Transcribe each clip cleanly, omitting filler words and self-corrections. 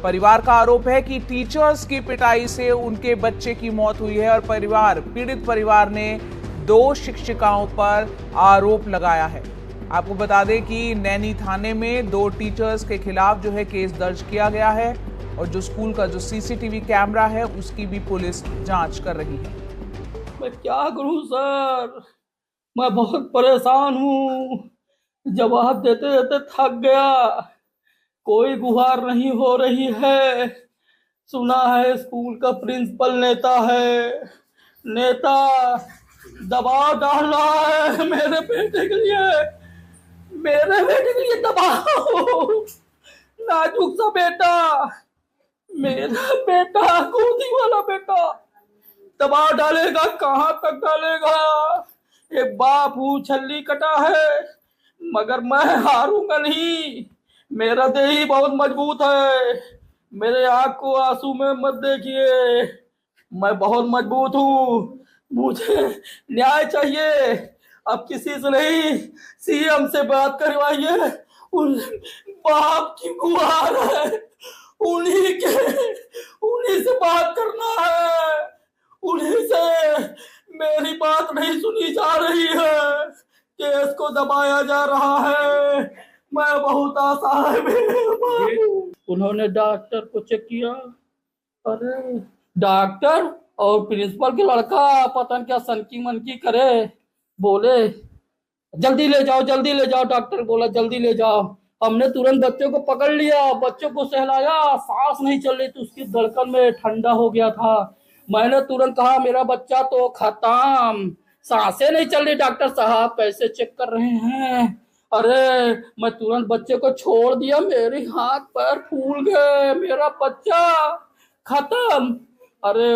परिवार का आरोप है कि टीचर्स की पिटाई से उनके बच्चे की मौत हुई है और पीड़ित परिवार ने 2 शिक्षिकाओं पर आरोप लगाया है। आपको बता दें कि नैनी थाने में 2 टीचर्स के खिलाफ जो है केस दर्ज किया गया है और जो स्कूल का जो सीसीटीवी कैमरा है उसकी भी पुलिस जांच कर रही है। मैं क्या करूं सर, मैं बहुत परेशान हूँ। जवाब देते देते थक गया, कोई गुहार नहीं हो रही है। सुना है स्कूल का प्रिंसिपल नेता दबाव डाल रहा है मेरे बेटे के लिए दबाव। नाजुक सा बेटा, मेरा बेटा, गोदी वाला बेटा दबाव डालेगा, कहाँ तक डालेगा। एक बाप हूँ, छल्ली कटा है, मगर मैं हारूंगा नहीं। मेरा देही बहुत मजबूत है, मेरे आंख को आंसू में मत देखिए। मैं बहुत मजबूत हूँ, मुझे न्याय चाहिए। अब किसी से नहीं, सीएम से बात करवाइए। उन बाप की गुहार है, उन्हीं से बात करना है। उन्हीं से मेरी बात नहीं सुनी जा रही है, केस को दबाया जा रहा है। मैं बहुत असहाय हूँ। उन्होंने डॉक्टर को चेक किया, अरे डॉक्टर और प्रिंसिपल के लड़का पता नहीं क्या सनकी मनकी करे, बोले जल्दी ले जाओ। डॉक्टर बोला जल्दी ले जाओ। हमने तुरंत बच्चों को पकड़ लिया, बच्चों को सहलाया, सांस नहीं चल रही थी, उसकी धड़कन में ठंडा हो गया था। मैंने तुरंत कहा मेरा बच्चा तो खत्म, सांसें नहीं चल रही, डॉक्टर साहब कैसे चेक कर रहे हैं। अरे मैं तुरंत बच्चे को छोड़ दिया, मेरे हाथ पैर फूल गए, मेरा बच्चा खत्म। अरे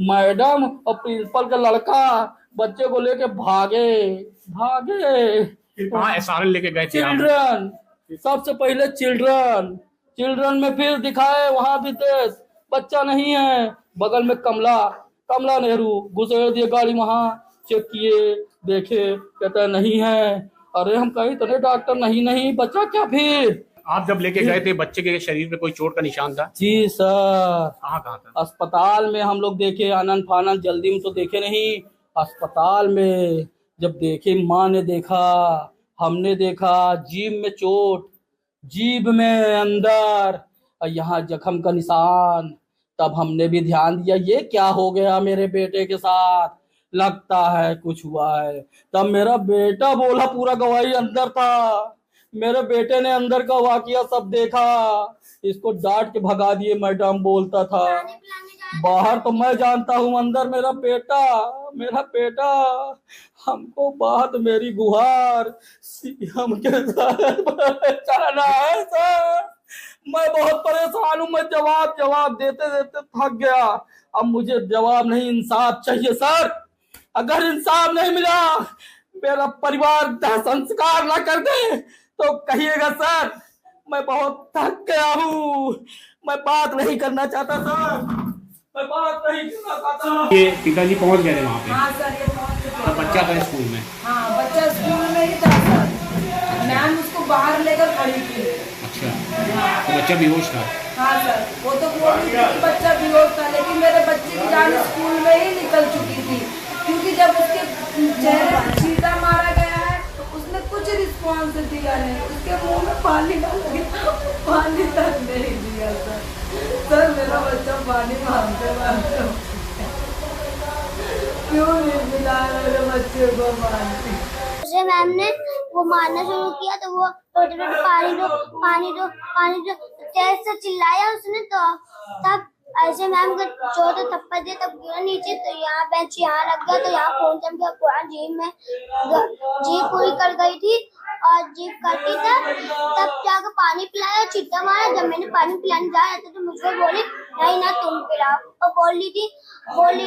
मैडम और प्रिंसिपल का लड़का बच्चे को लेके भागे। कहाँ एसआरएन लेके गए थे? चिल्ड्रन, सबसे पहले चिल्ड्रन में फिर दिखाए, वहां भी तेज बच्चा नहीं है। बगल में कमला नेहरू घुसेड़ दिए गाड़ी, वहां चेक किए, देखे, कहता नहीं है। अरे हम कहीं तो डॉक्टर नहीं बच्चा क्या। फिर आप जब लेके गए थे बच्चे के शरीर पे कोई चोट का निशान था? जी सर। कहाँ था? अस्पताल में हम लोग देखे, आनंद फानंद जल्दी में तो देखे नहीं। अस्पताल में जब देखे, माँ ने देखा, हमने देखा, जीभ में चोट, जीभ में अंदर, और यहाँ जख्म का निशान। तब हमने भी ध्यान दिया, ये क्या हो गया मेरे बेटे के साथ, लगता है कुछ हुआ है। तब मेरा बेटा बोला, पूरा गवाही अंदर था, मेरे बेटे ने अंदर का वाकया सब देखा। इसको डांट के भगा दिए, मैडम बोलता था। बाहर तो मैं जानता हूँ, अंदर मेरा बेटा। हमको बात मेरी गुहार सीएम के साथ पहुंचाना है सर। मैं बहुत परेशान हूँ, मैं जवाब देते थक गया। अब मुझे जवाब नहीं, इंसाफ चाहिए सर। अगर इंसाफ नहीं मिला, मेरा परिवार दाह संस्कार ना कर दे तो कहिएगा सर। मैं बहुत थक गया हूँ, मैं बात नहीं करना चाहता सर, मैं बात नहीं करना चाहता। ये पिताजी पहुंच गए थे वहाँ पे? हाँ सर, ये पहुंच चुके हैं। बच्चा था स्कूल में? हाँ, बच्चा स्कूल में ही था सर। मैम उसको बाहर लेकर खड़ी थी। अच्छा, तो बच्चा बेहोश था? हाँ सर, वो तो बोल रही थी कि बच्चा बेहोश था, लेकिन मेरे बच्चे की जान स्कूल में ही निकल चुकी थी। क्योंकि जब उसके चेहरे पर छींटा मारा गया है तो उसने कुछ रिस्पॉन्स दिया नहीं, उसके मुंह में पानी पानी तक नहीं दिया सर। मेरा बच्चा पानी मांगते क्यों नहीं मिला मेरे बच्चे को पानी। उसे मैम ने वो मारना शुरू किया तो वो पानी दो तेज से चिल्लाया उसने, तो तब ऐसे मैम को चोट थप्पड़ दिया, तब गिरा नीचे, तो यहाँ बेंच यहाँ लग गया, तो यहाँ फोन चल गया पूरा। जीभ पूरी कर गई थी और जीभ करती तब जाकर पानी पिलाया, चिट्टा मारा। जब मैंने पानी पिलाने जाया तो मुझको बोली नहीं ना तुम पिलाओ, और बोल रही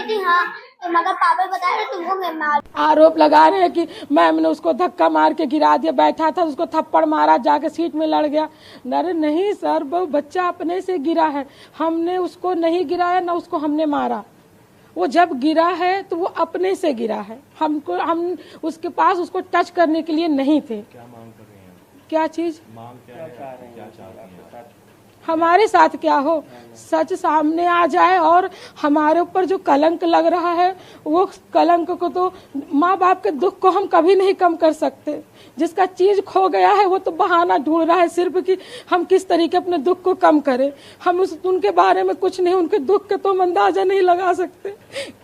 थी हाँ, तो मगर पापा बताया तुमको मैं मार। आरोप लगा रहे हैं कि मैम ने उसको धक्का मार के गिरा दिया, बैठा था उसको थप्पड़ मारा, जाके सीट में लड़ गया। अरे नहीं सर, वो बच्चा अपने से गिरा है, हमने उसको नहीं गिराया, ना उसको हमने मारा। वो जब गिरा है तो वो अपने से गिरा है, हम उसके पास उसको टच करने के लिए नहीं थे। क्या मांग कर रहे हैं? क्या चीज मांग क्या चाह रहे हैं? हमारे साथ क्या हो, सच सामने आ जाए और हमारे ऊपर जो कलंक लग रहा है वो कलंक को तो माँ बाप के दुख को हम कभी नहीं कम कर सकते। जिसका चीज खो गया है वो तो बहाना ढूंढ रहा है सिर्फ कि हम किस तरीके अपने दुख को कम करें। हम उनके बारे में कुछ नहीं, उनके दुख के तो हम अंदाजा नहीं लगा सकते।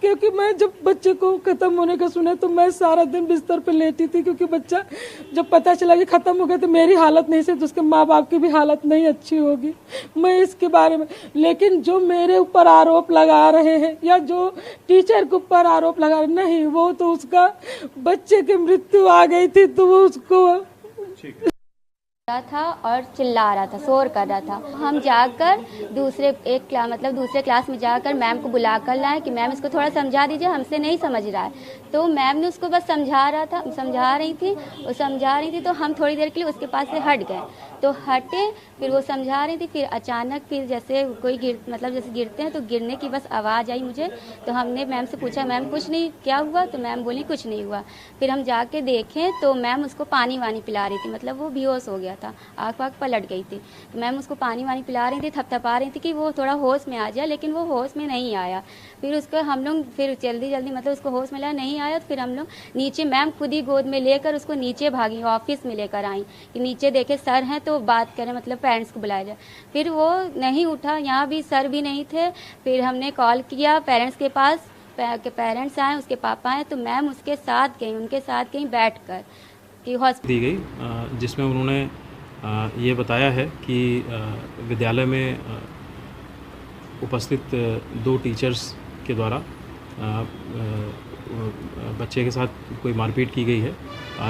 क्योंकि मैं जब बच्चे को खत्म होने का सुना तो मैं सारा दिन बिस्तर पे लेटी थी, क्योंकि बच्चा जब पता चला कि खत्म हो गया तो मेरी हालत नहीं से तो उसके माँ बाप की भी हालत नहीं अच्छी होगी। मैं इसके बारे में, लेकिन जो मेरे ऊपर आरोप लगा रहे हैं या जो टीचर के ऊपर आरोप लगा रहे, नहीं, वो तो उसका बच्चे की मृत्यु आ गई थी तो वो उसको था और चिल्ला रहा था, शोर कर रहा था। हम जाकर दूसरे क्लास में जाकर मैम को बुला कर लाए कि मैम इसको थोड़ा समझा दीजिए, हमसे नहीं समझ रहा है। तो मैम ने उसको बस समझा रही थी तो हम थोड़ी देर के लिए उसके पास से हट गए। तो हटे, फिर वो समझा रही थी, फिर अचानक फिर जैसे कोई जैसे गिरते हैं तो गिरने की बस आवाज़ आई मुझे। तो हमने मैम से पूछा, मैम कुछ नहीं, क्या हुआ? तो मैम बोली कुछ नहीं हुआ। फिर हम जाके देखें तो मैम उसको पानी वानी पिला रही थी, मतलब वो बेहोश हो गया था, आँख वाँख पलट गई थी। तो मैम उसको पानी वानी पिला रही थी, थपथपा रही थी कि वो थोड़ा होश में आ जाए, लेकिन वो होश में नहीं आया। फिर उसको हम लोग फिर जल्दी मतलब उसको होश में लाया, नहीं आया। तो फिर हम लोग नीचे, मैम खुद ही गोद में लेकर उसको नीचे भागी, ऑफिस में लेकर आई कि नीचे देखे सर हैं तो बात करें, मतलब पेरेंट्स को बुलाया जाए। फिर वो नहीं उठा, यहाँ भी सर भी नहीं थे। फिर हमने कॉल किया पेरेंट्स के पास, पेरेंट्स आए, उसके पापा आए, तो मैम उसके साथ गई, उनके साथ गई बैठ कर कि दी गई, जिसमें उन्होंने ये बताया है कि विद्यालय में उपस्थित 2 टीचर्स के द्वारा बच्चे के साथ कोई मारपीट की गई है,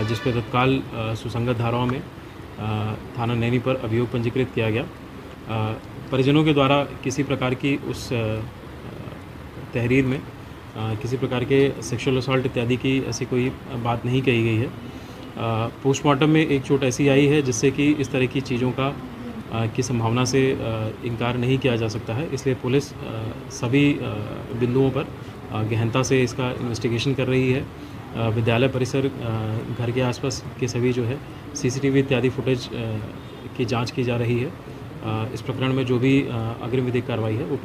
जिस पर तत्काल सुसंगत धाराओं में थाना नैनी पर अभियोग पंजीकृत किया गया। परिजनों के द्वारा किसी प्रकार की उस तहरीर में किसी प्रकार के सेक्सुअल असॉल्ट इत्यादि की ऐसी कोई बात नहीं कही गई है। पोस्टमार्टम में एक चोट ऐसी आई है जिससे कि इस तरह की चीज़ों का की संभावना से इनकार नहीं किया जा सकता है। इसलिए पुलिस सभी बिंदुओं पर गहनता से इसका इन्वेस्टिगेशन कर रही है। विद्यालय परिसर, घर के आसपास के सभी जो है CCTV इत्यादि फुटेज की जांच की जा रही है। इस प्रकरण में जो भी अग्रिम विधिक कार्रवाई है वो